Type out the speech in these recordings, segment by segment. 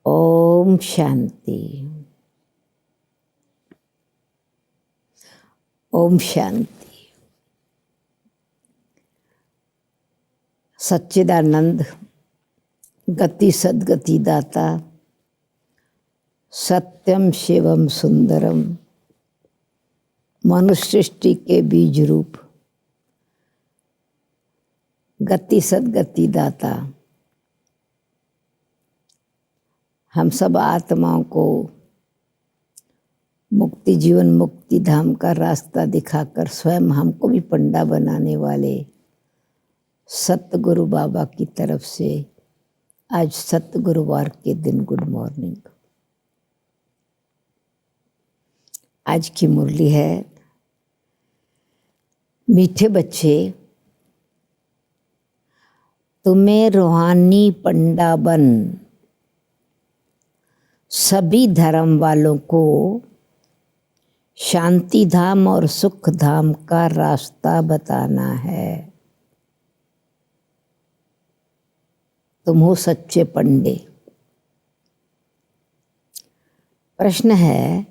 ओम शांति। ओम शांति। सच्चिदानंद गति सद्गति दाता सत्यम शिवम सुंदरम मनुष्य सृष्टि के बीज रूप गति सद्गति दाता हम सब आत्माओं को मुक्ति जीवन मुक्ति धाम का रास्ता दिखाकर स्वयं हमको भी पंडा बनाने वाले सतगुरु बाबा की तरफ से आज सतगुरुवार के दिन गुड मॉर्निंग। आज की मुरली है, मीठे बच्चे तुम्हें रूहानी पंडा बन सभी धर्म वालों को शांति धाम और सुख धाम का रास्ता बताना है। तुम हो सच्चे पंडे। प्रश्न है,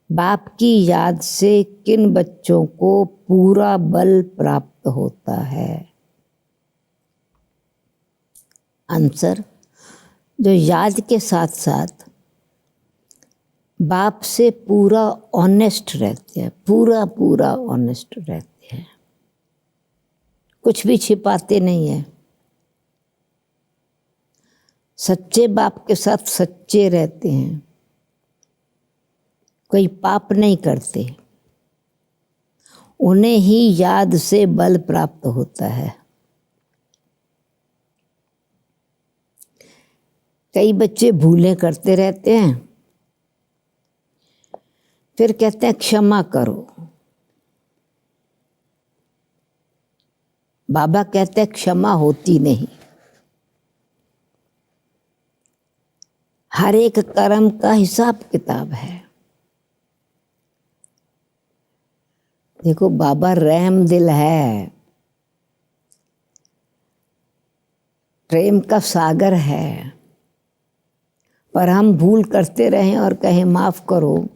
बाप की याद से किन बच्चों को पूरा बल प्राप्त होता है? आंसर, जो याद के साथ साथ बाप से पूरा ऑनेस्ट रहते हैं, पूरा ऑनेस्ट रहते हैं, कुछ भी छिपाते नहीं है, सच्चे बाप के साथ सच्चे रहते हैं, कोई पाप नहीं करते, उन्हें ही याद से बल प्राप्त होता है। कई बच्चे भूलें करते रहते हैं, फिर कहते हैं क्षमा करो। बाबा कहते हैं क्षमा होती नहीं। हर एक कर्म का हिसाब किताब है। देखो, बाबा रहम दिल है, प्रेम का सागर है, पर हम भूल करते रहें और कहें माफ करो,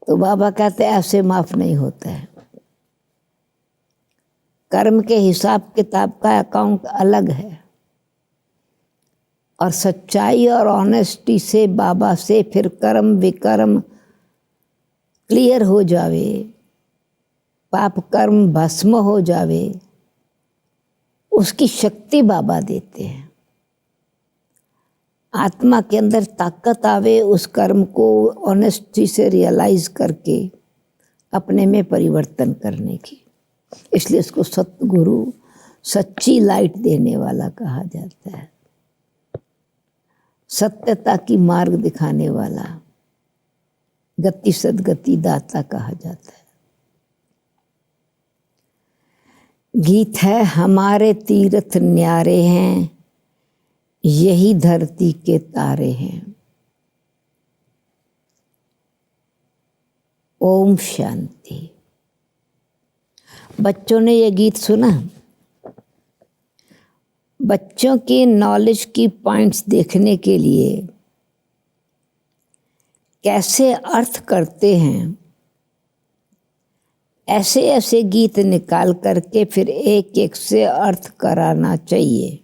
तो बाबा कहते हैं ऐसे माफ नहीं होता है। कर्म के हिसाब किताब का अकाउंट अलग है, और सच्चाई और ऑनेस्टी से बाबा से फिर कर्म विकर्म क्लियर हो जावे, पाप कर्म भस्म हो जावे, उसकी शक्ति बाबा देते हैं। आत्मा के अंदर ताकत आवे उस कर्म को ऑनेस्टी से रियलाइज करके अपने में परिवर्तन करने की। इसलिए इसको सतगुरु, सच्ची लाइट देने वाला कहा जाता है, सत्यता की मार्ग दिखाने वाला, गति सद्गति दाता कहा जाता है। गीत है, हमारे तीर्थ न्यारे हैं, यही धरती के तारे हैं। ओम शांति। बच्चों ने ये गीत सुना? बच्चों की नॉलेज की पॉइंट्स देखने के लिए कैसे अर्थ करते हैं, ऐसे ऐसे गीत निकाल करके फिर एक एक से अर्थ कराना चाहिए,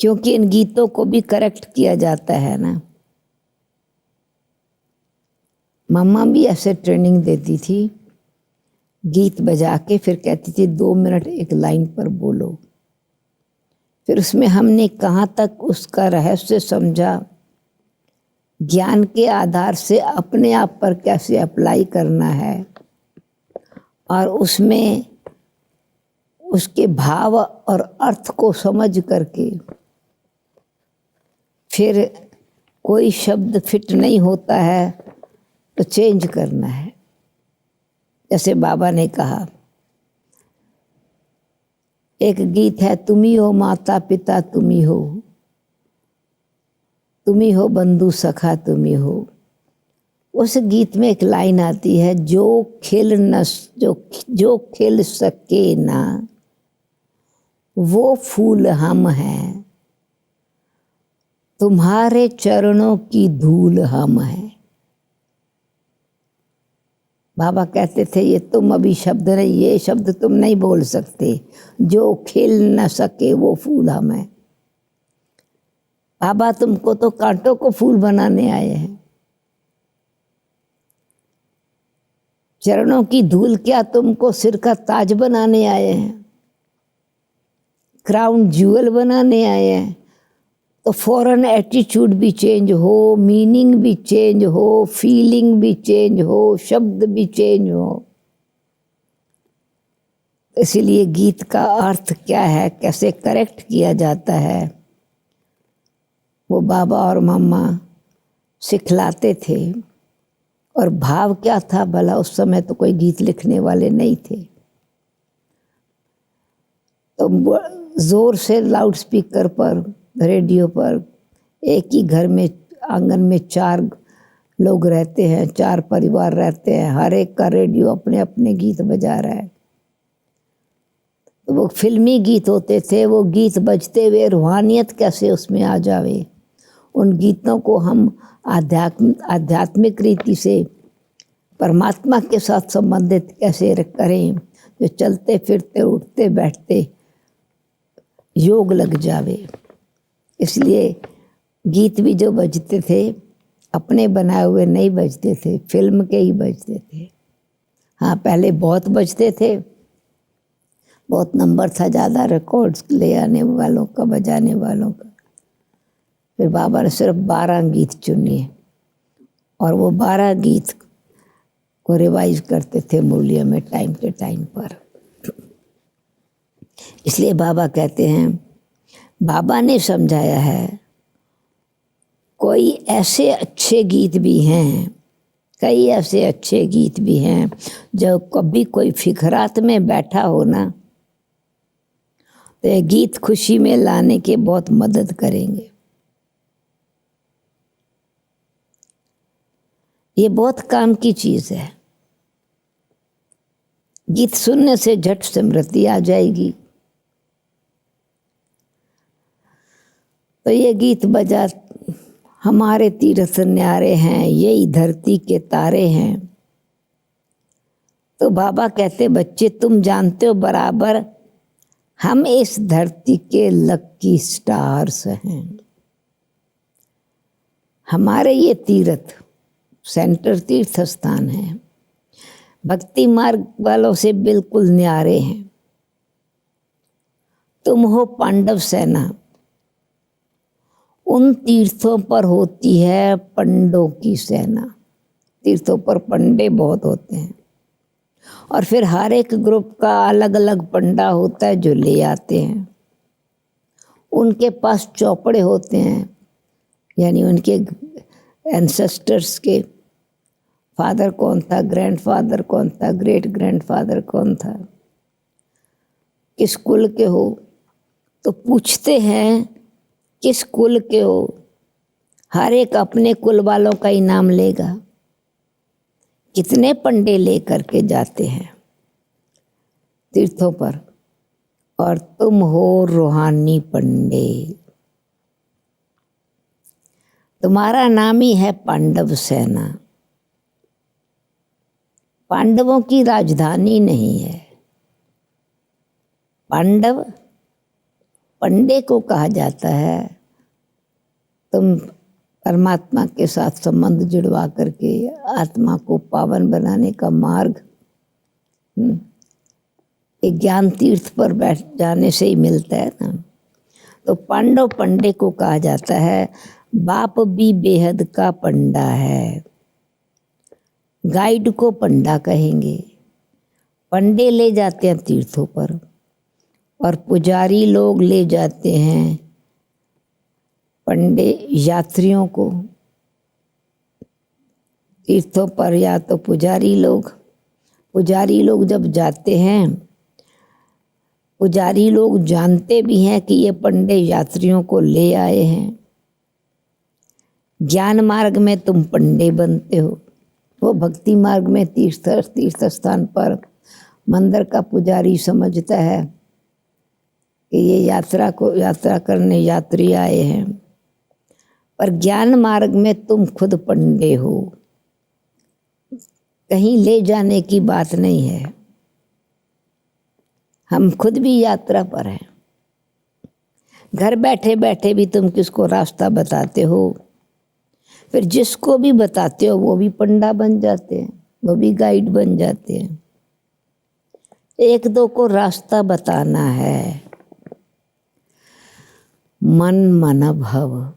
क्योंकि इन गीतों को भी करेक्ट किया जाता है ना। मम्मा भी ऐसे ट्रेनिंग देती थी, गीत बजा के फिर कहती थी 2 मिनट एक लाइन पर बोलो। फिर उसमें हमने कहाँ तक उसका रहस्य समझा, ज्ञान के आधार से अपने आप पर कैसे अप्लाई करना है, और उसमें उसके भाव और अर्थ को समझ करके फिर कोई शब्द फिट नहीं होता है तो चेंज करना है। जैसे बाबा ने कहा, एक गीत है, तुम्ही हो माता पिता तुम्ही हो बंधु सखा तुम्ही हो। उस गीत में एक लाइन आती है, जो खिल सके ना वो फूल हम हैं, तुम्हारे चरणों की धूल हम हैं। बाबा कहते थे ये तुम अभी शब्द नहीं, ये शब्द तुम नहीं बोल सकते, जो खिल न सके वो फूल हम हैं। बाबा तुमको तो कांटों को फूल बनाने आए हैं। चरणों की धूल क्या तुमको सिर का ताज बनाने आए हैं, क्राउन ज्यूअल बनाने आए हैं। तो फौरन एटीट्यूड भी चेंज हो, मीनिंग भी चेंज हो, फीलिंग भी चेंज हो, शब्द भी चेंज हो। इसलिए गीत का अर्थ क्या है, कैसे करेक्ट किया जाता है, वो बाबा और मम्मा सिखलाते थे। और भाव क्या था भला, उस समय तो कोई गीत लिखने वाले नहीं थे। तो जोर से लाउड स्पीकर पर, रेडियो पर, एक ही घर में आंगन में 4 लोग रहते हैं, 4 परिवार रहते हैं, हर एक का रेडियो अपने अपने गीत बजा रहा है। तो वो फिल्मी गीत होते थे, वो गीत बजते हुए रूहानियत कैसे उसमें आ जावे। उन गीतों को हम आध्यात्मिक रीति से परमात्मा के साथ संबंधित कैसे करें, जो चलते फिरते उठते बैठते योग लग जावे। इसलिए गीत भी जो बजते थे अपने बनाए हुए नहीं बजते थे, फिल्म के ही बजते थे। हाँ, पहले बहुत बजते थे, बहुत नंबर था, ज़्यादा रिकॉर्ड्स ले आने वालों का, बजाने वालों का। फिर बाबा ने सिर्फ 12 गीत चुने और वो 12 गीत को रिवाइज करते थे मुरलियों में टाइम के टाइम पर। इसलिए बाबा कहते हैं, बाबा ने समझाया है, कोई ऐसे अच्छे गीत भी हैं, कई ऐसे अच्छे गीत भी हैं, जब कभी कोई फिकरात में बैठा हो ना, तो ये गीत खुशी में लाने के बहुत मदद करेंगे। ये बहुत काम की चीज है। गीत सुनने से झट स्मृति आ जाएगी। तो ये गीत बजा, हमारे तीर्थ न्यारे हैं, यही धरती के तारे हैं। तो बाबा कहते, बच्चे तुम जानते हो बराबर, हम इस धरती के लकी स्टार्स हैं। हमारे ये तीर्थ सेंटर तीर्थ स्थान है, भक्ति मार्ग वालों से बिल्कुल न्यारे हैं। तुम हो पांडव सेना, उन तीर्थों पर होती है पंडों की सेना। तीर्थों पर पंडे बहुत होते हैं और फिर हर एक ग्रुप का अलग अलग पंडा होता है जो ले आते हैं। उनके पास चौपड़े होते हैं, यानी उनके एंसेस्टर्स के फादर कौन था, ग्रैंडफादर कौन था, ग्रेट ग्रैंडफादर कौन था, किस कुल के हो। तो पूछते हैं किस कुल के हो, हर एक अपने कुल वालों का ही नाम लेगा। कितने पंडे लेकर के जाते हैं तीर्थों पर, और तुम हो रूहानी पंडे। तुम्हारा नाम ही है पांडव सेना। पांडवों की राजधानी नहीं है। पांडव पंडे को कहा जाता है। तुम परमात्मा के साथ संबंध जुड़वा करके आत्मा को पावन बनाने का मार्ग एक ज्ञान तीर्थ पर बैठ जाने से ही मिलता है ना। तो पांडव पंडे को कहा जाता है। बाप भी बेहद का पंडा है। गाइड को पंडा कहेंगे। पंडे ले जाते हैं तीर्थों पर और पुजारी लोग ले जाते हैं पंडे यात्रियों को तीर्थों पर। या तो पुजारी लोग जब जाते हैं, पुजारी लोग जानते भी हैं कि ये पंडे यात्रियों को ले आए हैं। ज्ञान मार्ग में तुम पंडे बनते हो, वो भक्ति मार्ग में तीर्थ स्थान पर मंदिर का पुजारी समझता है कि ये यात्रा करने यात्री आए हैं। पर ज्ञान मार्ग में तुम खुद पंडे हो, कहीं ले जाने की बात नहीं है। हम खुद भी यात्रा पर हैं। घर बैठे बैठे भी तुम किसको रास्ता बताते हो, फिर जिसको भी बताते हो वो भी पंडा बन जाते हैं, वो भी गाइड बन जाते हैं। एक दो को रास्ता बताना है। मन मन भव।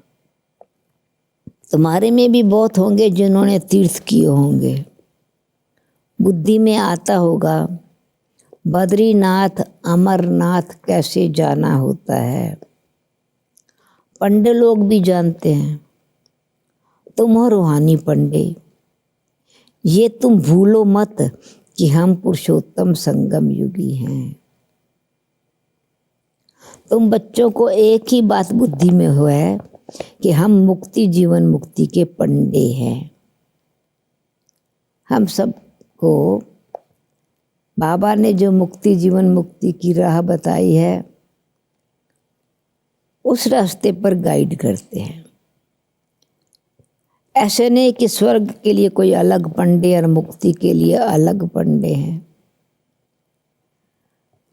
तुम्हारे में भी बहुत होंगे जिन्होंने तीर्थ किए होंगे। बुद्धि में आता होगा बद्रीनाथ अमरनाथ कैसे जाना होता है। पंडे लोग भी जानते हैं। तुम हो रूहानी पंडे, ये तुम भूलो मत कि हम पुरुषोत्तम संगम युगी हैं। तुम बच्चों को एक ही बात बुद्धि में हो है कि हम मुक्ति जीवन मुक्ति के पंडे हैं। हम सबको बाबा ने जो मुक्ति जीवन मुक्ति की राह बताई है उस रास्ते पर गाइड करते हैं। ऐसे नहीं कि स्वर्ग के लिए कोई अलग पंडे और मुक्ति के लिए अलग पंडे हैं।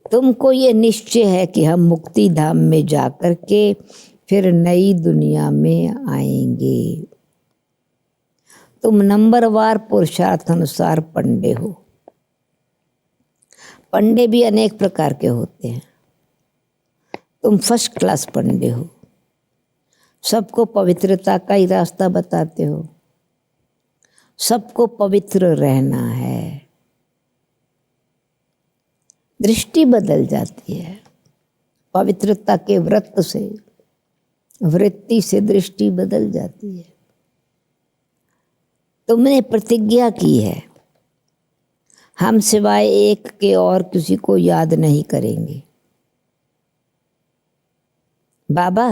तुमको ये निश्चय है कि हम मुक्ति धाम में जाकर के फिर नई दुनिया में आएंगे। तुम नंबरवार पुरुषार्थ अनुसार पंडे हो। पंडे भी अनेक प्रकार के होते हैं। तुम फर्स्ट क्लास पंडे हो, सबको पवित्रता का ही रास्ता बताते हो। सबको पवित्र रहना है। दृष्टि बदल जाती है पवित्रता के व्रत से, वृत्ति से दृष्टि बदल जाती है। तुमने प्रतिज्ञा की है हम सिवाय एक के और किसी को याद नहीं करेंगे। बाबा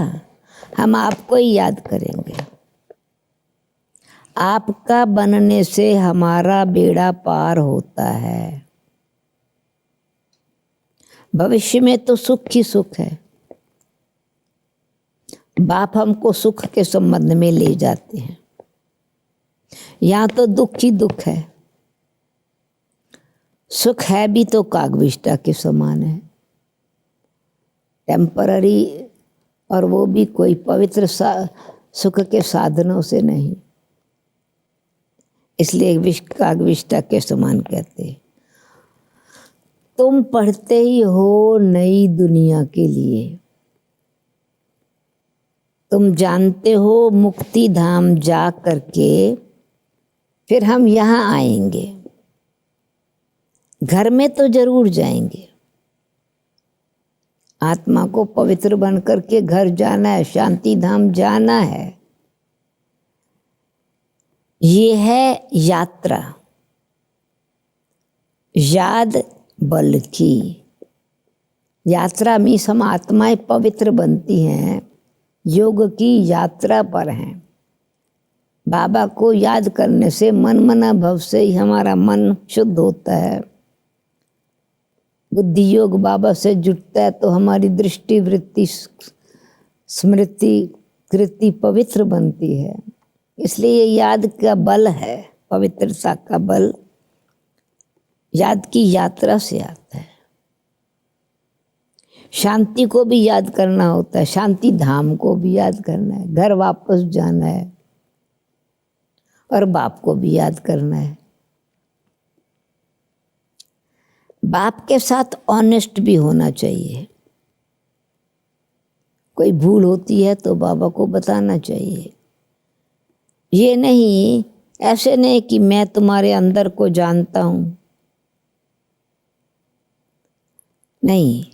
हम आपको ही याद करेंगे। आपका बनने से हमारा बेड़ा पार होता है। भविष्य में तो सुख ही सुख है। बाप हमको सुख के संबंध में ले जाते हैं। यहाँ तो दुख ही दुख है। सुख है भी तो कागविष्टा के समान है, टेम्पररी, और वो भी कोई पवित्र सुख के साधनों से नहीं। इसलिए कागविष्टा के समान कहते हैं। तुम पढ़ते ही हो नई दुनिया के लिए। तुम जानते हो मुक्ति धाम जा करके फिर हम यहाँ आएंगे। घर में तो जरूर जाएंगे। आत्मा को पवित्र बन करके घर जाना है, शांति धाम जाना है। ये है यात्रा। याद बल की यात्रा में हम आत्माएं पवित्र बनती हैं, योग की यात्रा पर हैं। बाबा को याद करने से मन मना भव से ही हमारा मन शुद्ध होता है। बुद्धि योग बाबा से जुटता है तो हमारी दृष्टि वृत्ति स्मृति कृति पवित्र बनती है। इसलिए ये याद का बल है, पवित्रता का बल याद की यात्रा से आता है। शांति को भी याद करना होता है, शांति धाम को भी याद करना है, घर वापस जाना है और बाप को भी याद करना है। बाप के साथ ऑनेस्ट भी होना चाहिए। कोई भूल होती है तो बाबा को बताना चाहिए। ये नहीं, ऐसे नहीं कि मैं तुम्हारे अंदर को जानता हूं। नहीं,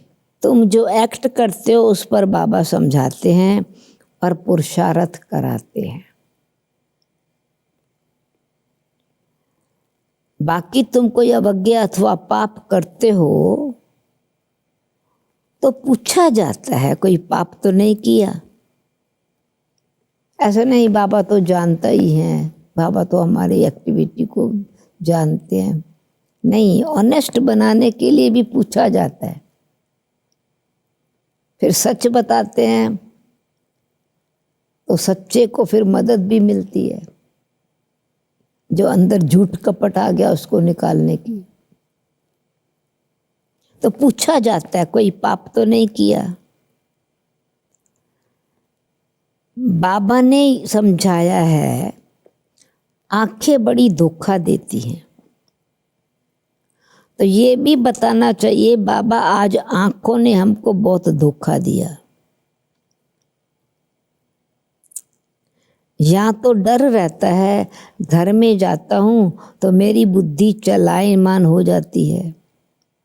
तुम जो एक्ट करते हो उस पर बाबा समझाते हैं और पुरुषार्थ कराते हैं। बाकी तुम कोई अवज्ञा अथवा पाप करते हो तो पूछा जाता है, कोई पाप तो नहीं किया। ऐसा नहीं बाबा तो जानता ही है, बाबा तो हमारी एक्टिविटी को जानते हैं। नहीं, ऑनेस्ट बनाने के लिए भी पूछा जाता है। फिर सच बताते हैं तो सच्चे को फिर मदद भी मिलती है, जो अंदर झूठ कपट आ गया उसको निकालने की। तो पूछा जाता है कोई पाप तो नहीं किया। बाबा ने समझाया है आंखें बड़ी धोखा देती हैं, तो ये भी बताना चाहिए बाबा आज आंखों ने हमको बहुत धोखा दिया। यहाँ तो डर रहता है, घर में जाता हूँ तो मेरी बुद्धि चलायमान हो जाती है,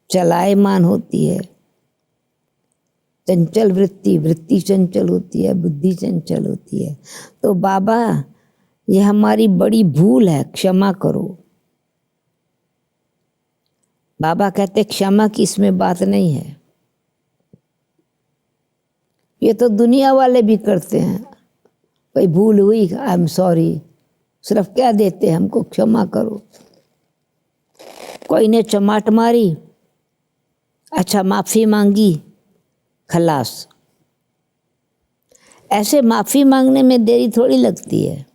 चलायमान होती है। चंचल वृत्ति, वृत्ति चंचल होती है, बुद्धि चंचल होती है। तो बाबा ये हमारी बड़ी भूल है, क्षमा करो। बाबा कहते क्षमा की इसमें बात नहीं है, ये तो दुनिया वाले भी करते हैं। कोई भूल हुई, आई एम सॉरी, सिर्फ क्या देते हैं हमको, क्षमा करो। कोई ने चमाट मारी, अच्छा माफी मांगी, खलास। ऐसे माफी मांगने में देरी थोड़ी लगती है।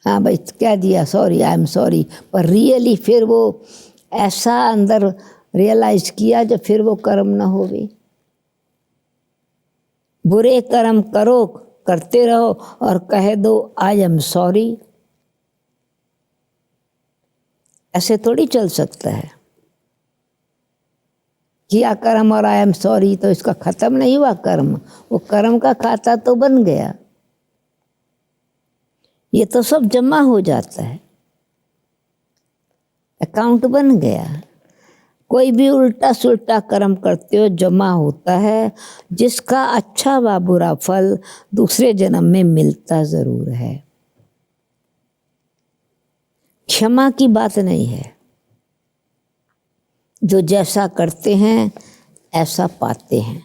हाँ भाई क्या दिया, सॉरी, आई एम सॉरी, पर रियली फिर वो ऐसा अंदर रियलाइज किया जब फिर वो कर्म ना हो गई। बुरे कर्म करो, करते रहो और कह दो आई एम सॉरी, ऐसे थोड़ी चल सकता है। किया कर्म और आई एम सॉरी तो इसका खत्म नहीं हुआ कर्म, वो कर्म का खाता तो बन गया, ये तो सब जमा हो जाता है, अकाउंट बन गया। कोई भी उल्टा सुल्टा कर्म करते हो जमा होता है, जिसका अच्छा व बुरा फल दूसरे जन्म में मिलता जरूर है। क्षमा की बात नहीं है, जो जैसा करते हैं ऐसा पाते हैं।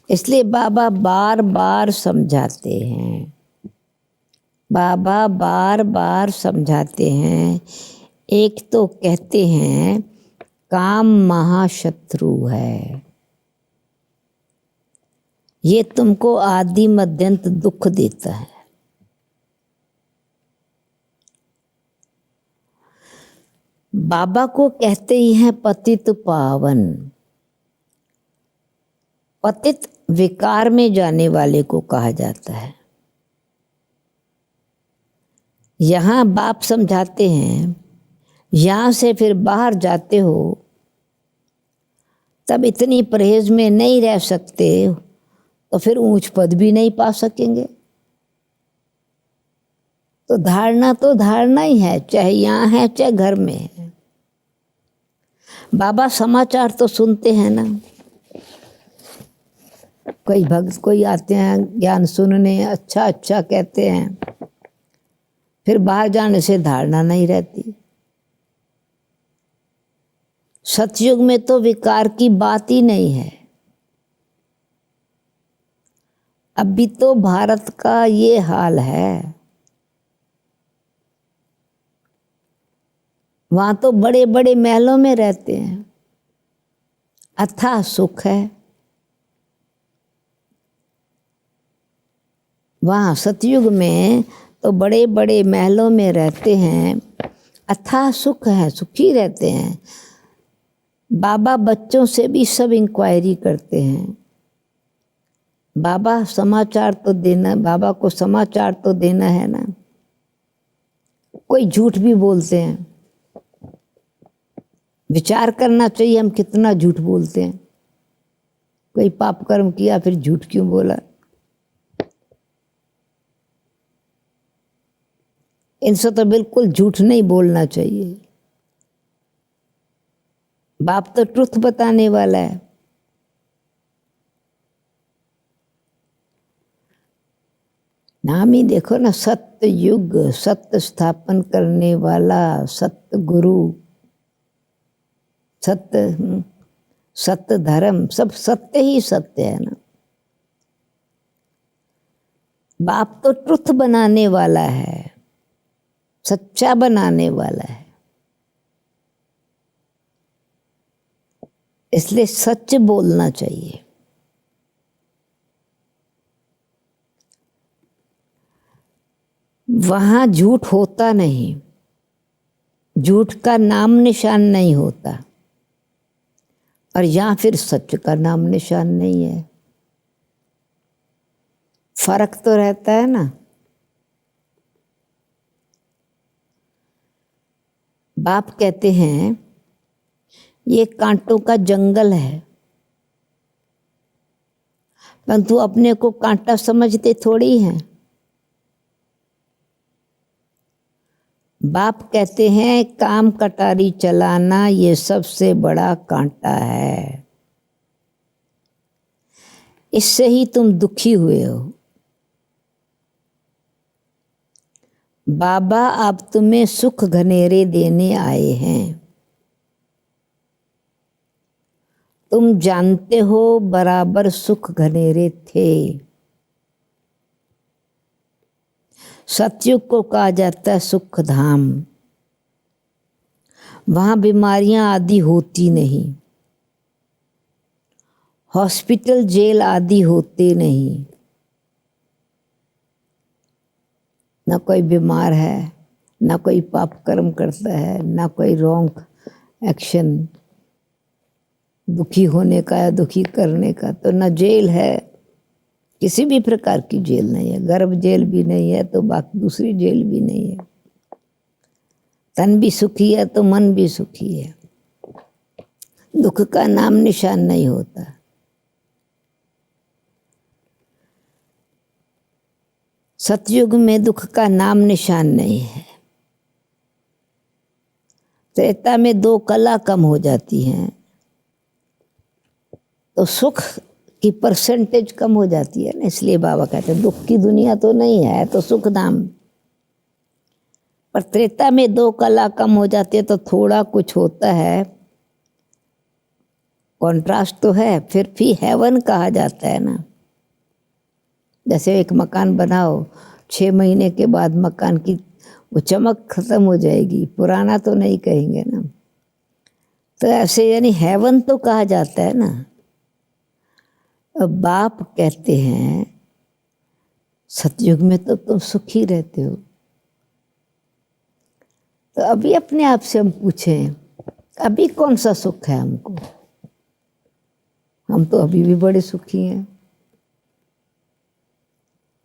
इसलिए बाबा बार बार समझाते हैं, बाबा बार बार समझाते हैं। एक तो कहते हैं काम महाशत्रु है, ये तुमको आदि मध्यंत दुख देता है। बाबा को कहते ही हैं पतित पावन। पतित विकार में जाने वाले को कहा जाता है। यहाँ बाप समझाते हैं यहाँ से फिर बाहर जाते हो तब इतनी परहेज में नहीं रह सकते तो फिर ऊंच पद भी नहीं पा सकेंगे। तो धारणा ही है, चाहे यहाँ है चाहे घर में है। बाबा समाचार तो सुनते हैं ना, कोई भक्त कोई आते हैं ज्ञान सुनने, अच्छा अच्छा कहते हैं, फिर बाहर जाने से धारणा नहीं रहती। सतयुग में तो विकार की बात ही नहीं है। अभी तो भारत का ये हाल है, वहां तो बड़े बड़े महलों में रहते हैं, अथाह सुख है। वहाँ सतयुग में तो बड़े बड़े महलों में रहते हैं, अथाह सुख है, सुखी रहते हैं। बाबा बच्चों से भी सब इंक्वायरी करते हैं। बाबा समाचार तो देना, बाबा को समाचार तो देना है ना। कोई झूठ भी बोलते हैं, विचार करना चाहिए हम कितना झूठ बोलते हैं। कोई पाप कर्म किया फिर झूठ क्यों बोला। इनसे तो बिल्कुल झूठ नहीं बोलना चाहिए। बाप तो ट्रुथ बताने वाला है। नाम ही देखो ना, सत्य युग, सत्य स्थापन करने वाला, सत्य गुरु, सत्य सत्य धर्म, सब सत्य ही सत्य है ना। बाप तो ट्रुथ बनाने वाला है, सच्चा बनाने वाला है। इसलिए सच बोलना चाहिए। वहाँ झूठ होता नहीं, झूठ का नाम निशान नहीं होता, और यहाँ फिर सच का नाम निशान नहीं है। फर्क तो रहता है ना। बाप कहते हैं ये कांटों का जंगल है, परंतु अपने को कांटा समझते थोड़ी हैं। बाप कहते हैं काम कटारी चलाना ये सबसे बड़ा कांटा है, इससे ही तुम दुखी हुए हो। बाबा अब तुम्हें सुख घनेरे देने आए हैं। तुम जानते हो बराबर सुख घनेरे थे। सतयुग को कहा जाता है सुख धाम। वहाँ बीमारियां आदि होती नहीं, हॉस्पिटल जेल आदि होते नहीं, ना कोई बीमार है, ना कोई पाप कर्म करता है, ना कोई रॉन्ग एक्शन दुखी होने का या दुखी करने का, तो ना जेल है, किसी भी प्रकार की जेल नहीं है। गर्भ जेल भी नहीं है तो बाकी दूसरी जेल भी नहीं है। तन भी सुखी है तो मन भी सुखी है। दुख का नाम निशान नहीं होता। सतयुग में दुख का नाम निशान नहीं है। त्रेता में 2 कला कम हो जाती हैं तो सुख की परसेंटेज कम हो जाती है ना। इसलिए बाबा कहते हैं दुख की दुनिया तो नहीं है तो सुख धाम। पर त्रेता में 2 कला कम हो जाती है तो थोड़ा कुछ होता है, कॉन्ट्रास्ट तो है, फिर भी हेवन कहा जाता है ना। जैसे एक मकान बनाओ, 6 महीने के बाद मकान की वो चमक खत्म हो जाएगी, पुराना तो नहीं कहेंगे ना। तो ऐसे यानी हेवन तो कहा जाता है ना। अब बाप कहते हैं सतयुग में तो तुम सुखी रहते हो। तो अभी अपने आप से हम पूछें अभी कौन सा सुख है हमको? हम तो अभी भी बड़े सुखी हैं।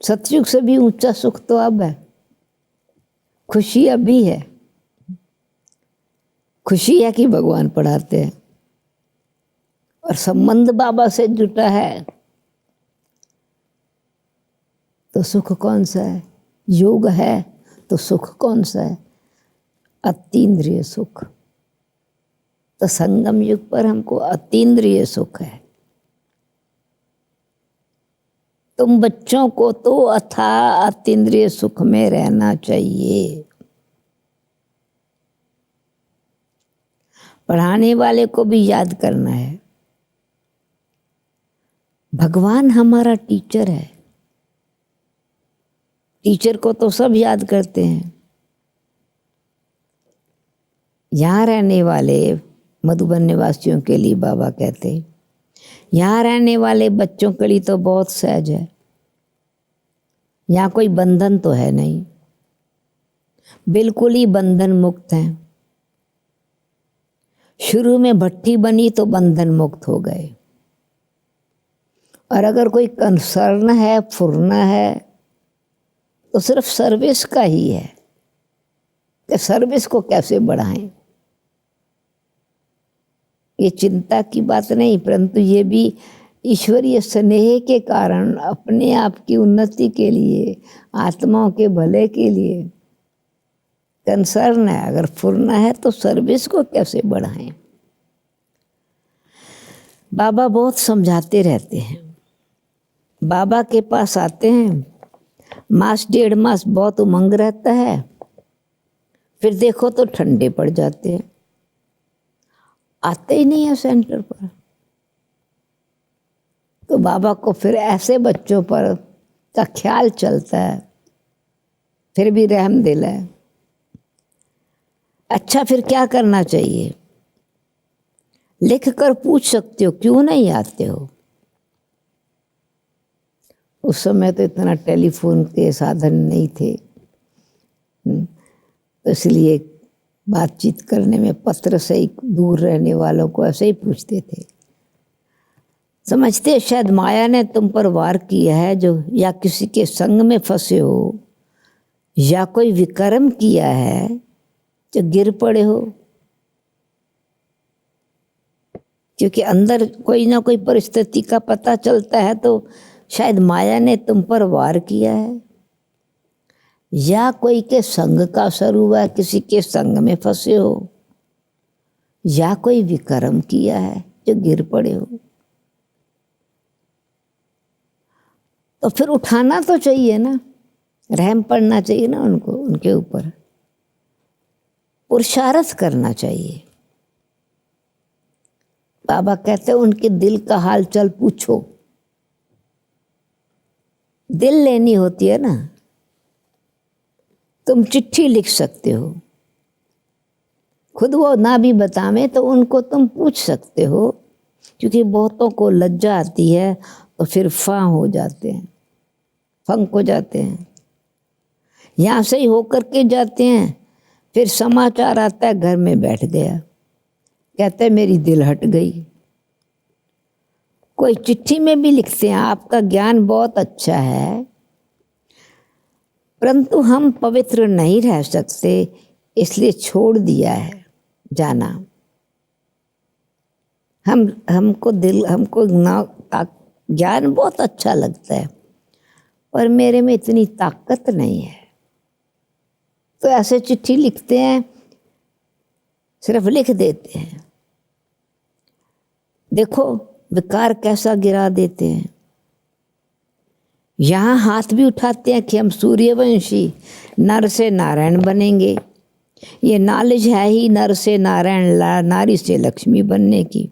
सतयुग से भी ऊंचा सुख तो अब है। खुशी अभी है। खुशी है कि भगवान पढ़ाते हैं और संबंध बाबा से जुटा है तो सुख कौन सा है? योग है तो सुख कौन सा है? अतीन्द्रिय सुख। तो संगम युग पर हमको अतीन्द्रिय सुख है। तुम बच्चों को तो अथाह अतीन्द्रिय सुख में रहना चाहिए। पढ़ाने वाले को भी याद करना है भगवान हमारा टीचर है। टीचर को तो सब याद करते हैं। यहाँ रहने वाले मधुबन निवासियों के लिए बाबा कहते हैं यहाँ रहने वाले बच्चों के लिए तो बहुत सहज है। यहाँ कोई बंधन तो है नहीं, बिल्कुल ही बंधन मुक्त हैं। शुरू में भट्टी बनी तो बंधन मुक्त हो गए। और अगर कोई कंसर्न है, फुरना है, तो सिर्फ सर्विस का ही है कि सर्विस को कैसे बढ़ाएं। ये चिंता की बात नहीं, परंतु ये भी ईश्वरीय स्नेह के कारण अपने आप की उन्नति के लिए, आत्माओं के भले के लिए कंसर्न है। अगर फुरना है तो सर्विस को कैसे बढ़ाएं। बाबा बहुत समझाते रहते हैं। बाबा के पास आते हैं, मास 1.5 मास बहुत उमंग रहता है, फिर देखो तो ठंडे पड़ जाते हैं, आते ही नहीं है सेंटर पर। तो बाबा को फिर ऐसे बच्चों पर का ख्याल चलता है, फिर भी रहम दिल है। अच्छा फिर क्या करना चाहिए? लिख कर पूछ सकते हो क्यों नहीं आते हो। उस समय तो इतना टेलीफोन के साधन नहीं थे, तो इसलिए बातचीत करने में पत्र से ही दूर रहने वालों को ऐसे ही पूछते थे। समझते शायद माया ने तुम पर वार किया है, जो या किसी के संग में फंसे हो, या कोई विकर्म किया है जो गिर पड़े हो। क्योंकि अंदर कोई ना कोई परिस्थिति का पता चलता है, तो शायद माया ने तुम पर वार किया है, या कोई के संग का असर हुआ है, किसी के संग में फंसे हो, या कोई विकर्म किया है जो गिर पड़े हो। तो फिर उठाना तो चाहिए ना, रहम पड़ना चाहिए ना उनको, उनके ऊपर पुरुषार्थ करना चाहिए। बाबा कहते हैं उनके दिल का हाल चाल पूछो। दिल लेनी होती है ना, तुम चिट्ठी लिख सकते हो, खुद वो ना भी बतावे तो उनको तुम पूछ सकते हो, क्योंकि बहुतों को लज्जा आती है तो फिर फां हो जाते हैं, फंक हो जाते हैं। यहाँ से ही होकर के जाते हैं, फिर समाचार आता है घर में बैठ गया, कहते हैं मेरी दिल हट गई। कोई चिट्ठी में भी लिखते हैं आपका ज्ञान बहुत अच्छा है, परंतु हम पवित्र नहीं रह सकते, इसलिए छोड़ दिया है जाना। हमको ज्ञान बहुत अच्छा लगता है, पर मेरे में इतनी ताकत नहीं है। तो ऐसे चिट्ठी लिखते हैं, सिर्फ लिख देते हैं। देखो विकार कैसा गिरा देते हैं। यहाँ हाथ भी उठाते हैं कि हम सूर्यवंशी नर से नारायण बनेंगे। ये नॉलेज है ही नर से नारायण, नारी से लक्ष्मी बनने की।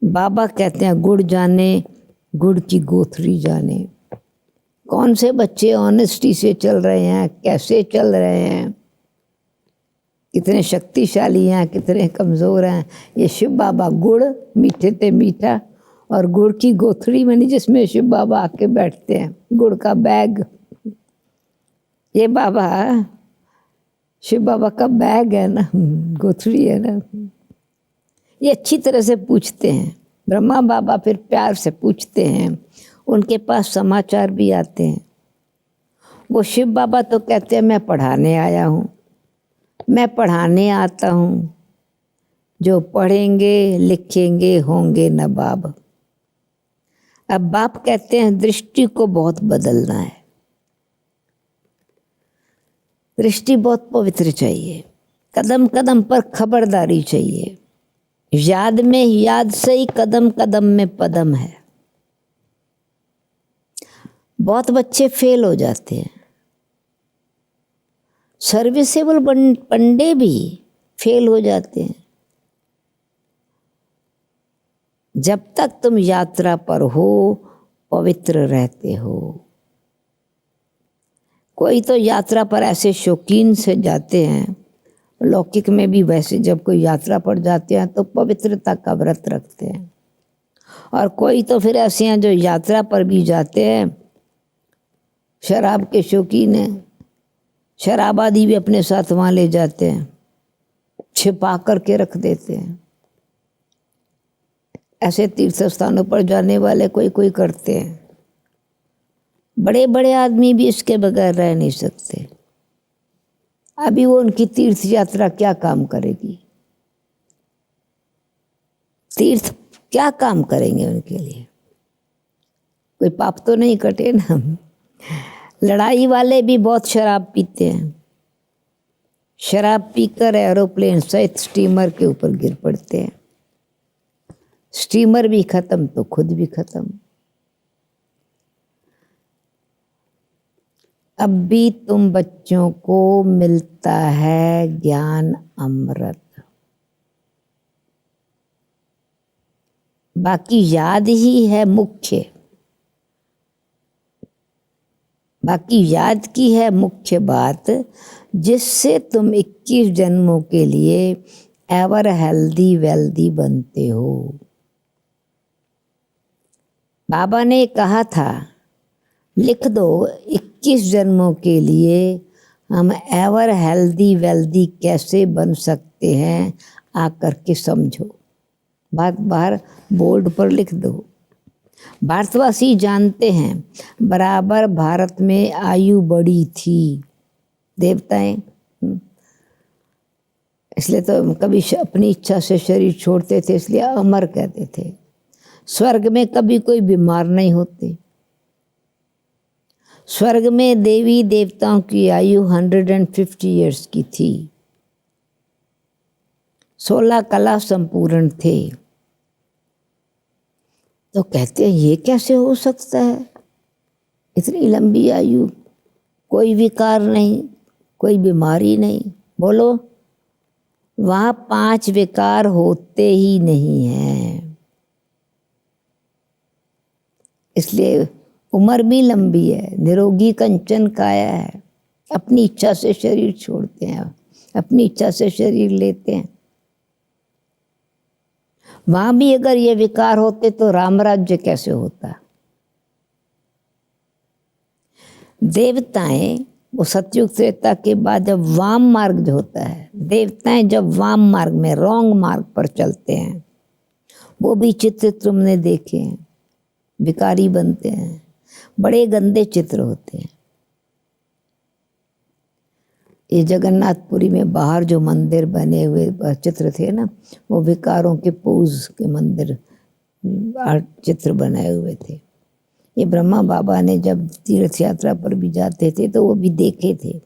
बाबा कहते हैं गुड़ जाने गुड़ की गोथरी जाने। कौन से बच्चे ऑनेस्टी से चल रहे हैं, कैसे चल रहे हैं, कितने शक्तिशाली हैं, कितने कमज़ोर हैं। ये शिव बाबा गुड़ मीठे ते मीठा, और गुड़ की गोथड़ी बनी जिसमें शिव बाबा आके बैठते हैं, गुड़ का बैग। ये बाबा शिव बाबा का बैग है ना, गोथड़ी है ना। ये अच्छी तरह से पूछते हैं। ब्रह्मा बाबा फिर प्यार से पूछते हैं, उनके पास समाचार भी आते हैं। वो शिव बाबा तो कहते हैं मैं पढ़ाने आया हूँ, मैं पढ़ाने आता हूँ, जो पढ़ेंगे लिखेंगे होंगे नवाब। अब बाप कहते हैं दृष्टि को बहुत बदलना है, दृष्टि बहुत पवित्र चाहिए, कदम कदम पर खबरदारी चाहिए। याद में याद से ही कदम कदम में पदम है। बहुत बच्चे फेल हो जाते हैं, सर्विसेबल पंडे भी फेल हो जाते हैं। जब तक तुम यात्रा पर हो पवित्र रहते हो। कोई तो यात्रा पर ऐसे शौकीन से जाते हैं, लौकिक में भी वैसे जब कोई यात्रा पर जाते हैं तो पवित्रता का व्रत रखते हैं। और कोई तो फिर ऐसे हैं जो यात्रा पर भी जाते हैं, शराब के शौकीन हैं, शराब आदि भी अपने साथ वहाँ ले जाते हैं, छिपा करके रख देते हैं। ऐसे तीर्थ स्थानों पर जाने वाले कोई कोई करते हैं। बड़े बड़े आदमी भी इसके बगैर रह नहीं सकते। अभी वो उनकी तीर्थ यात्रा क्या काम करेगी, तीर्थ क्या काम करेंगे उनके लिए, कोई पाप तो नहीं कटे ना। लड़ाई वाले भी बहुत शराब पीते हैं, शराब पीकर एरोप्लेन सहित स्टीमर के ऊपर गिर पड़ते हैं। स्टीमर भी खत्म तो खुद भी खत्म। अब भी तुम बच्चों को मिलता है ज्ञान अमृत, बाकी याद ही है मुख्य, बाकी याद की है मुख्य बात, जिससे तुम 21 जन्मों के लिए एवर हेल्दी वेल्दी बनते हो। बाबा ने कहा था लिख दो 21 जन्मों के लिए हम एवर हेल्दी वेल्दी कैसे बन सकते हैं, आकर के समझो। बात बाहर बोर्ड पर लिख दो। भारतवासी जानते हैं बराबर भारत में आयु बड़ी थी। देवताएं इसलिए तो कभी अपनी इच्छा से शरीर छोड़ते थे, इसलिए अमर कहते थे। स्वर्ग में कभी कोई बीमार नहीं होते। स्वर्ग में देवी देवताओं की आयु 150 ईयर्स की थी। 16 कला संपूर्ण थे। तो कहते हैं ये कैसे हो सकता है, इतनी लंबी आयु, कोई विकार नहीं, कोई बीमारी नहीं। बोलो, वहाँ 5 विकार होते ही नहीं हैं, इसलिए उम्र भी लंबी है। निरोगी कंचन काया है। अपनी इच्छा से शरीर छोड़ते हैं, अपनी इच्छा से शरीर लेते हैं। वहां भी अगर ये विकार होते तो राम राज्य कैसे होता। देवताएं वो सतयुग त्रेता के बाद जब वाम मार्ग जो होता है, देवताएं जब वाम मार्ग में रॉन्ग मार्ग पर चलते हैं, वो भी चित्र तुमने देखे हैं, विकारी बनते हैं, बड़े गंदे चित्र होते हैं। ये जगन्नाथपुरी में बाहर जो मंदिर बने हुए चित्र थे ना, वो विकारों के पोज के मंदिर चित्र बनाए हुए थे। ये ब्रह्मा बाबा ने जब तीर्थ यात्रा पर भी जाते थे तो वो भी देखे थे।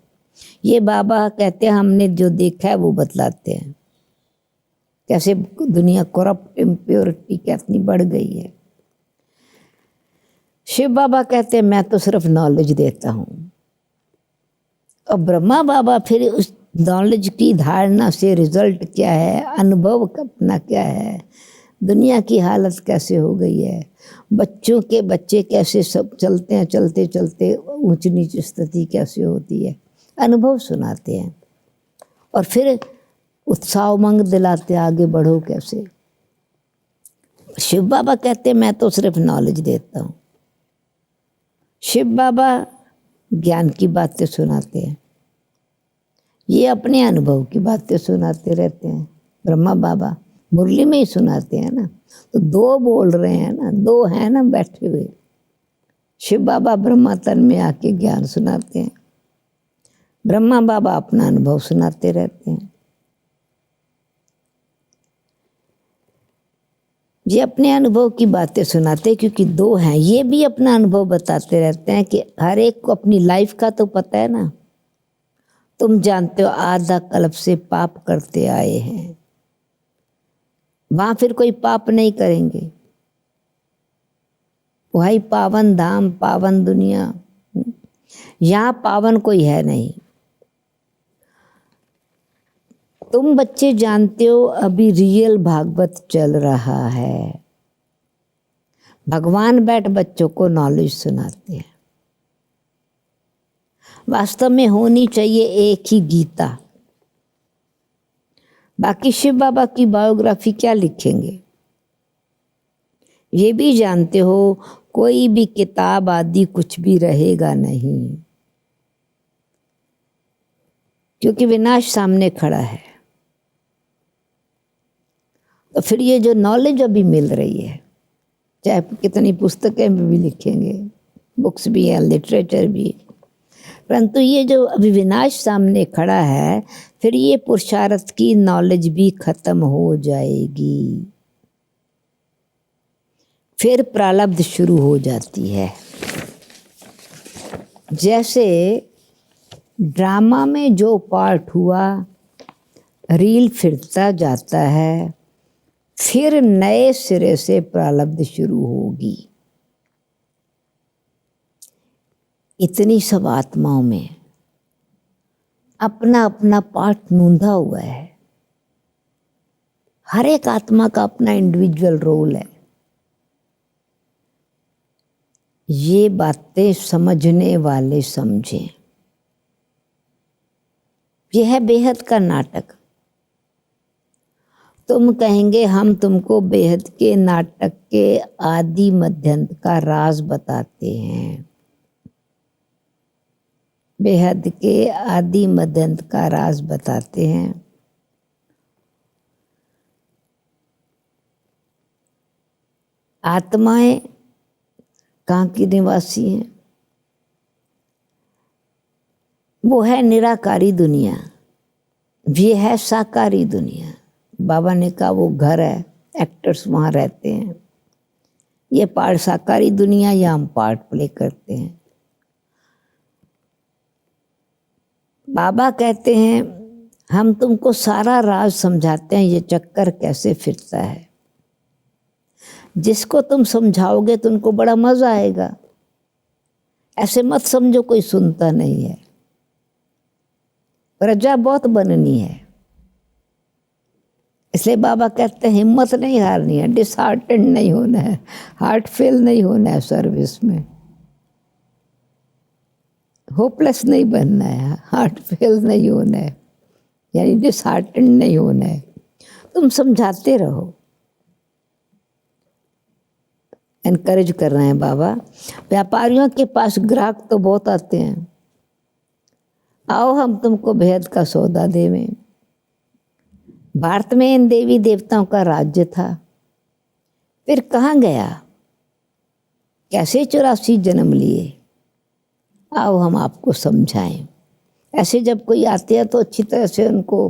ये बाबा कहते हैं हमने जो देखा है वो बतलाते हैं, कैसे दुनिया करप्ट इम्प्योरिटी कितनी बढ़ गई है। शिव बाबा कहते हैं मैं तो सिर्फ नॉलेज देता हूँ, और ब्रह्मा बाबा फिर उस नॉलेज की धारणा से रिजल्ट क्या है, अनुभव अपना क्या है, दुनिया की हालत कैसे हो गई है, बच्चों के बच्चे कैसे सब चलते हैं, चलते चलते ऊंच नीच स्थिति कैसे होती है, अनुभव सुनाते हैं और फिर उत्साह उमंग दिलाते आगे बढ़ो कैसे। शिव बाबा कहते हैं मैं तो सिर्फ नॉलेज देता हूँ। शिव बाबा ज्ञान की बातें सुनाते हैं, ये अपने अनुभव की बातें सुनाते रहते हैं। ब्रह्मा बाबा मुरली में ही सुनाते हैं ना, तो दो बोल रहे हैं ना, दो हैं ना बैठे हुए। शिव बाबा ब्रह्मा तन में आके ज्ञान सुनाते हैं, ब्रह्मा बाबा अपना अनुभव सुनाते रहते हैं। ये अपने अनुभव की बातें सुनाते हैं क्योंकि दो हैं, ये भी अपना अनुभव बताते रहते हैं कि हर एक को अपनी लाइफ का तो पता है ना। तुम जानते हो आधा कल्प से पाप करते आए हैं, वहां फिर कोई पाप नहीं करेंगे, वही पावन धाम पावन दुनिया, यहाँ पावन कोई है नहीं। तुम बच्चे जानते हो अभी रियल भागवत चल रहा है, भगवान बैठ बच्चों को नॉलेज सुनाते हैं। वास्तव में होनी चाहिए एक ही गीता, बाकी शिव बाबा की बायोग्राफी क्या लिखेंगे। ये भी जानते हो कोई भी किताब आदि कुछ भी रहेगा नहीं, क्योंकि विनाश सामने खड़ा है। तो फिर ये जो नॉलेज अभी मिल रही है, चाहे कितनी पुस्तकें भी लिखेंगे, बुक्स भी हैं, लिटरेचर भी, परंतु ये जो अभी विनाश सामने खड़ा है, फिर ये पुरुषार्थ की नॉलेज भी खत्म हो जाएगी, फिर प्रारब्ध शुरू हो जाती है। जैसे ड्रामा में जो पार्ट हुआ, रील फिरता जाता है, फिर नए सिरे से प्रारब्ध शुरू होगी। इतनी सब आत्माओं में अपना अपना पार्ट नूंधा हुआ है, हर एक आत्मा का अपना इंडिविजुअल रोल है। ये बातें समझने वाले समझें। यह है बेहद का नाटक। तुम कहेंगे हम तुमको बेहद के नाटक के आदि मध्यंत का राज बताते हैं। बेहद के आदि मध्यंत का राज बताते हैं। आत्माएं कहाँ की निवासी हैं? वो है निराकारी दुनिया, ये है साकारी दुनिया। बाबा ने कहा वो घर है, एक्टर्स वहाँ रहते हैं। ये पार्ट साकारी दुनिया, या हम पार्ट प्ले करते हैं। बाबा कहते हैं हम तुमको सारा राज समझाते हैं, ये चक्कर कैसे फिरता है। जिसको तुम समझाओगे तो उनको बड़ा मजा आएगा। ऐसे मत समझो कोई सुनता नहीं है। प्रजा बहुत बननी है, इसलिए बाबा कहते हैं हिम्मत नहीं हारनी है, डिसहार्टेंड नहीं होना है, हार्ट फेल नहीं होना है, सर्विस में होपलेस नहीं बनना है, हार्ट फेल नहीं होना है, यानी डिसहार्टेंड नहीं होना है। तुम समझाते रहो, एनकरेज कर रहे हैं बाबा। व्यापारियों के पास ग्राहक तो बहुत आते हैं, आओ हम तुमको भेद का सौदा देवें। भारत में इन देवी देवताओं का राज्य था, फिर कहाँ गया, कैसे 84 जन्म लिए, आओ हम आपको समझाएं। ऐसे जब कोई आते हैं तो अच्छी तरह से उनको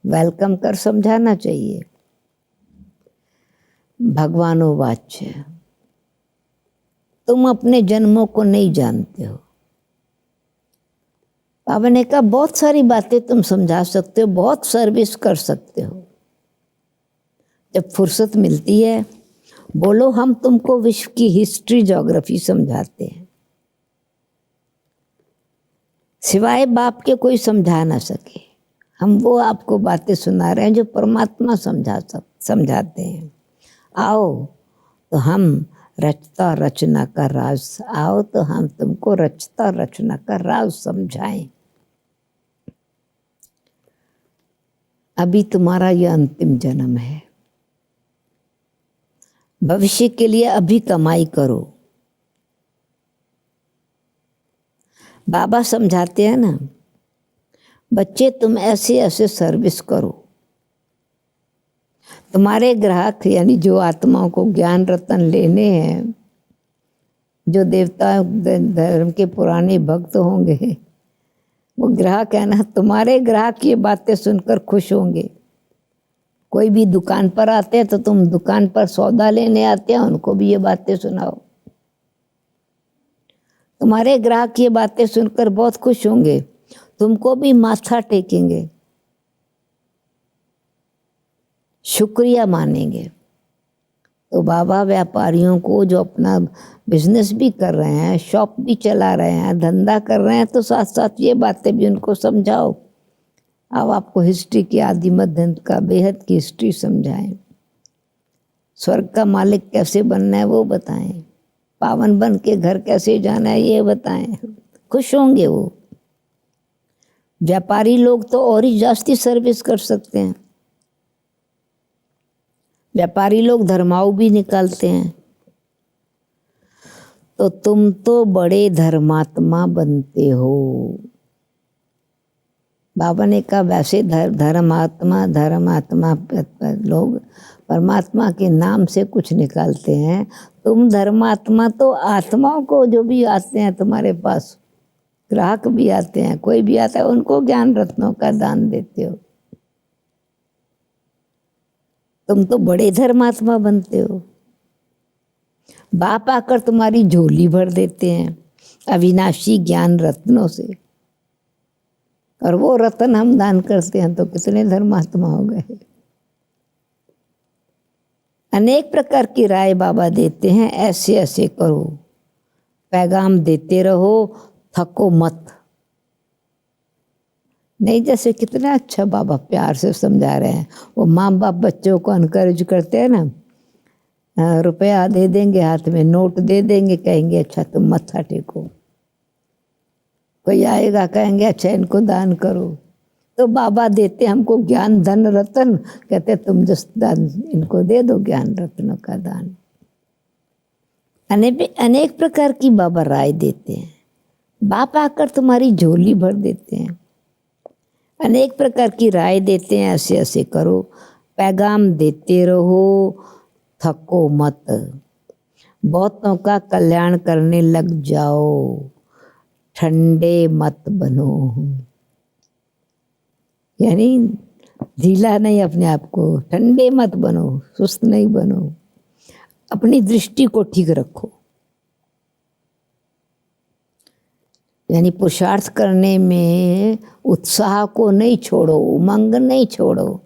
वेलकम कर समझाना चाहिए। भगवानो वाच्य, तुम अपने जन्मों को नहीं जानते हो। बाबा ने कहा बहुत सारी बातें तुम समझा सकते हो, बहुत सर्विस कर सकते हो। जब फुर्सत मिलती है बोलो, हम तुमको विश्व की हिस्ट्री ज्योग्राफी समझाते हैं। सिवाय बाप के कोई समझा ना सके, हम वो आपको बातें सुना रहे हैं जो परमात्मा समझाते हैं। आओ तो हम रचता रचना का राज, आओ तो हम तुमको रचता रचना का राज समझाएं। अभी तुम्हारा यह अंतिम जन्म है, भविष्य के लिए अभी कमाई करो। बाबा समझाते हैं ना, बच्चे तुम ऐसे ऐसे सर्विस करो, तुम्हारे ग्राहक यानी जो आत्माओं को ज्ञान रतन लेने हैं, जो देवता धर्म के पुराने भक्त होंगे, वो ग्राहक है ना, तुम्हारे ग्राहक ये बातें सुनकर खुश होंगे। कोई भी दुकान पर आते हैं तो तुम दुकान पर सौदा लेने आते हैं, उनको भी ये बातें सुनाओ। तुम्हारे ग्राहक ये बातें सुनकर बहुत खुश होंगे, तुमको भी माथा टेकेंगे, शुक्रिया मानेंगे। तो बाबा व्यापारियों को जो अपना बिजनेस भी कर रहे हैं, शॉप भी चला रहे हैं, धंधा कर रहे हैं, तो साथ साथ ये बातें भी उनको समझाओ। अब आपको हिस्ट्री की आदि मध्य का बेहद की हिस्ट्री समझाएं, स्वर्ग का मालिक कैसे बनना है वो बताएं, पावन बन के घर कैसे जाना है ये बताएं। खुश होंगे वो। व्यापारी लोग तो और ही जास्ती सर्विस कर सकते हैं। व्यापारी लोग धर्माऊ भी निकालते हैं। तो तुम तो बड़े धर्मात्मा बनते हो। बाबा ने कहा वैसे धर्मात्मा लोग परमात्मा के नाम से कुछ निकालते हैं, तुम धर्मात्मा तो आत्माओं को जो भी आते हैं तुम्हारे पास, ग्राहक भी आते हैं, कोई भी आता है, उनको ज्ञान रत्नों का दान देते हो। तुम तो बड़े धर्मात्मा बनते हो। बाप आकर तुम्हारी झोली भर देते हैं अविनाशी ज्ञान रत्नों से, और वो रत्न हम दान करते हैं तो कितने धर्मात्मा हो गए। अनेक प्रकार की राय बाबा देते हैं, ऐसे ऐसे करो, पैगाम देते रहो, थको मत। नहीं, जैसे कितना अच्छा बाबा प्यार से समझा रहे हैं। वो माँ बाप बच्चों को एनकरेज करते हैं ना, रुपया दे देंगे, हाथ में नोट दे देंगे, कहेंगे अच्छा तुम मत्था टेको। कोई आएगा कहेंगे अच्छा इनको दान करो। तो बाबा देते हमको ज्ञान धन रतन, कहते तुम जिस दान इनको दे दो ज्ञान रत्नों का दान। अनेक प्रकार की बाबा राय देते हैं, बाप आकर तुम्हारी झोली भर देते हैं, अनेक प्रकार की राय देते हैं, ऐसे ऐसे करो, पैगाम देते रहो, थको मत, बहुतों का कल्याण करने लग जाओ, ठंडे मत बनो। यानी ढीला नहीं, अपने आप को ठंडे मत बनो, सुस्त नहीं बनो, अपनी दृष्टि को ठीक रखो। यानी पुरुषार्थ करने में उत्साह को नहीं छोड़ो, उमंग नहीं छोड़ो,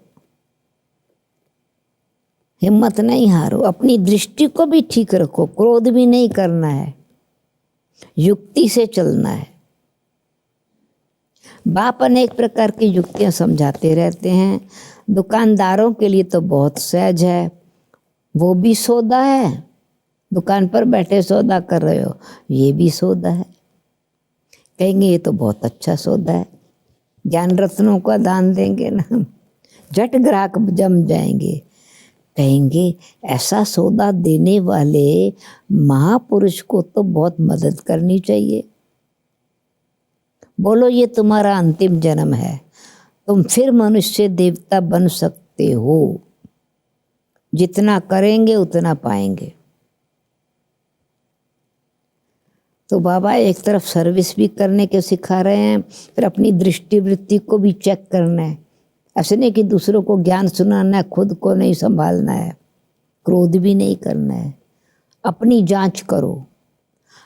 हिम्मत नहीं हारो, अपनी दृष्टि को भी ठीक रखो, क्रोध भी नहीं करना है, युक्ति से चलना है। बाप अनेक प्रकार की युक्तियां समझाते रहते हैं। दुकानदारों के लिए तो बहुत सहज है, वो भी सौदा है, दुकान पर बैठे सौदा कर रहे हो, ये भी सौदा है। कहेंगे ये तो बहुत अच्छा सौदा है, ज्ञान रत्नों का दान देंगे ना, झट ग्राहक जम जाएंगे। कहेंगे ऐसा सौदा देने वाले महापुरुष को तो बहुत मदद करनी चाहिए। बोलो ये तुम्हारा अंतिम जन्म है, तुम फिर मनुष्य देवता बन सकते हो, जितना करेंगे उतना पाएंगे। तो बाबा एक तरफ सर्विस भी करने के सिखा रहे हैं, फिर अपनी दृष्टि वृत्ति को भी चेक करना है। ऐसे नहीं कि दूसरों को ज्ञान सुनाना है, खुद को नहीं संभालना है, क्रोध भी नहीं करना है। अपनी जांच करो,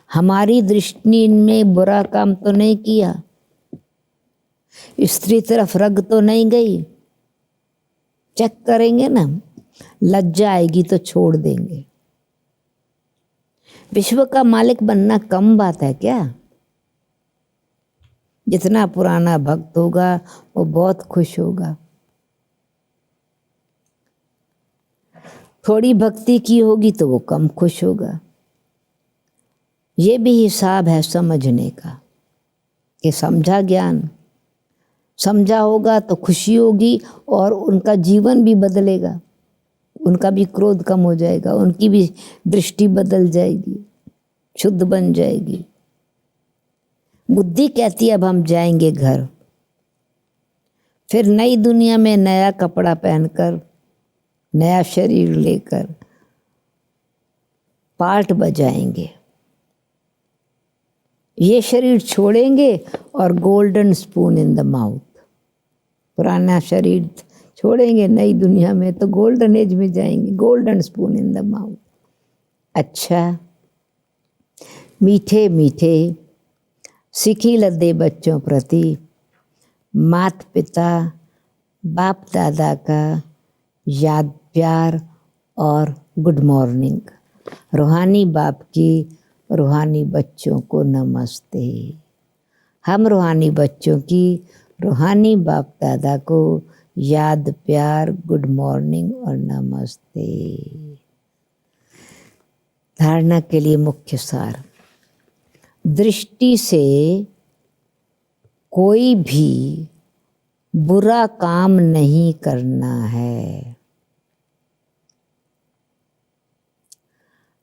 हमारी दृष्टि में बुरा काम तो नहीं किया, स्त्री तरफ रग तो नहीं गई, चेक करेंगे ना, लज्जा आएगी तो छोड़ देंगे। विश्व का मालिक बनना कम बात है क्या? जितना पुराना भक्त होगा वो बहुत खुश होगा, थोड़ी भक्ति की होगी तो वो कम खुश होगा। ये भी हिसाब है समझने का कि समझा ज्ञान, समझा होगा तो खुशी होगी और उनका जीवन भी बदलेगा, उनका भी क्रोध कम हो जाएगा, उनकी भी दृष्टि बदल जाएगी, शुद्ध बन जाएगी। बुद्धि कहती है अब हम जाएंगे घर, फिर नई दुनिया में नया कपड़ा पहनकर, नया शरीर लेकर पार्ट बजाएंगे। ये शरीर छोड़ेंगे और golden spoon in the mouth, पुराना शरीर छोड़ेंगे, नई दुनिया में तो गोल्डन एज में जाएंगे, golden spoon in the mouth. अच्छा, मीठे मीठे सीखी लद्दे बच्चों प्रति मात पिता बाप दादा का याद, प्यार और गुड मॉर्निंग। रूहानी बाप की रूहानी बच्चों को नमस्ते। हम रूहानी बच्चों की रूहानी बाप दादा को याद, प्यार, गुड मॉर्निंग और नमस्ते। धारणा के लिए मुख्य सार, दृष्टि से कोई भी बुरा काम नहीं करना है।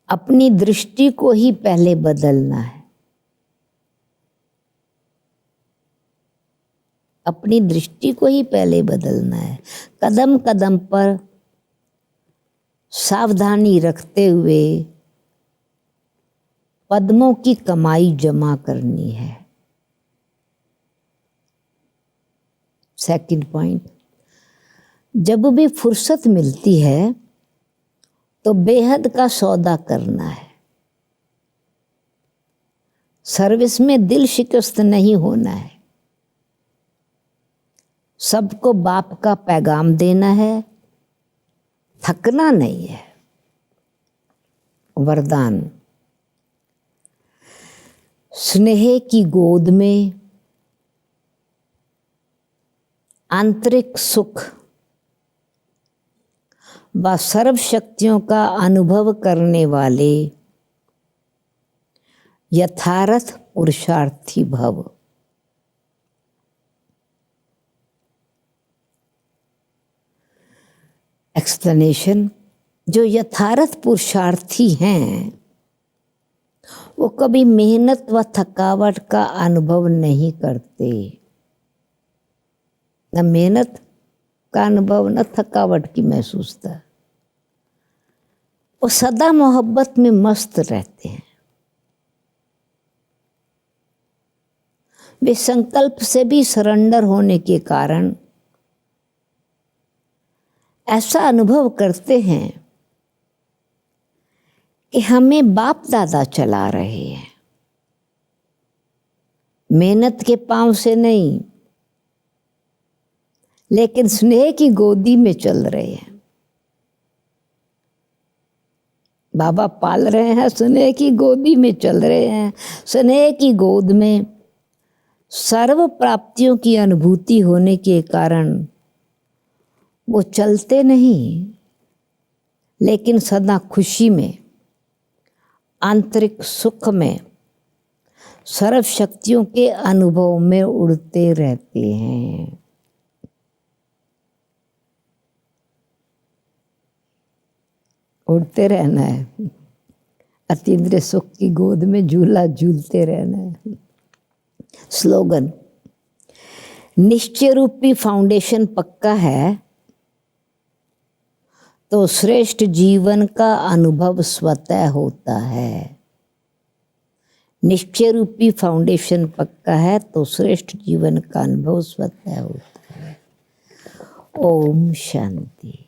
अपनी दृष्टि को ही पहले बदलना है, अपनी दृष्टि को ही पहले बदलना है। कदम कदम पर सावधानी रखते हुए पद्मों की कमाई जमा करनी है। सेकंड पॉइंट, जब भी फुर्सत मिलती है तो बेहद का सौदा करना है। सर्विस में दिल शिकस्त नहीं होना है, सबको बाप का पैगाम देना है, थकना नहीं है। वरदान, स्नेह की गोद में आंतरिक सुख व सर्व शक्तियों का अनुभव करने वाले यथार्थ पुरुषार्थी भव। एक्सप्लेनेशन, जो यथार्थ पुरुषार्थी हैं वो कभी मेहनत व थकावट का अनुभव नहीं करते, न मेहनत का अनुभव न थकावट की महसूसता। वो सदा मोहब्बत में मस्त रहते हैं। वे संकल्प से भी सरेंडर होने के कारण ऐसा अनुभव करते हैं कि हमें बाप दादा चला रहे हैं, मेहनत के पांव से नहीं, लेकिन स्नेह की गोदी में चल रहे हैं। बाबा पाल रहे हैं, स्नेह की गोदी में चल रहे हैं। स्नेह की गोद में सर्व प्राप्तियों की अनुभूति होने के कारण वो चलते नहीं, लेकिन सदा खुशी में, आंतरिक सुख में, सर्व शक्तियों के अनुभव में उड़ते रहते हैं। उड़ते रहना है, अतीन्द्रिय सुख की गोद में झूला झूलते रहना है। स्लोगन, निश्चय रूपी फाउंडेशन पक्का है तो श्रेष्ठ जीवन का अनुभव स्वतः होता है। निश्चय रूपी फाउंडेशन पक्का है तो श्रेष्ठ जीवन का अनुभव स्वतः होता है। ओम शांति।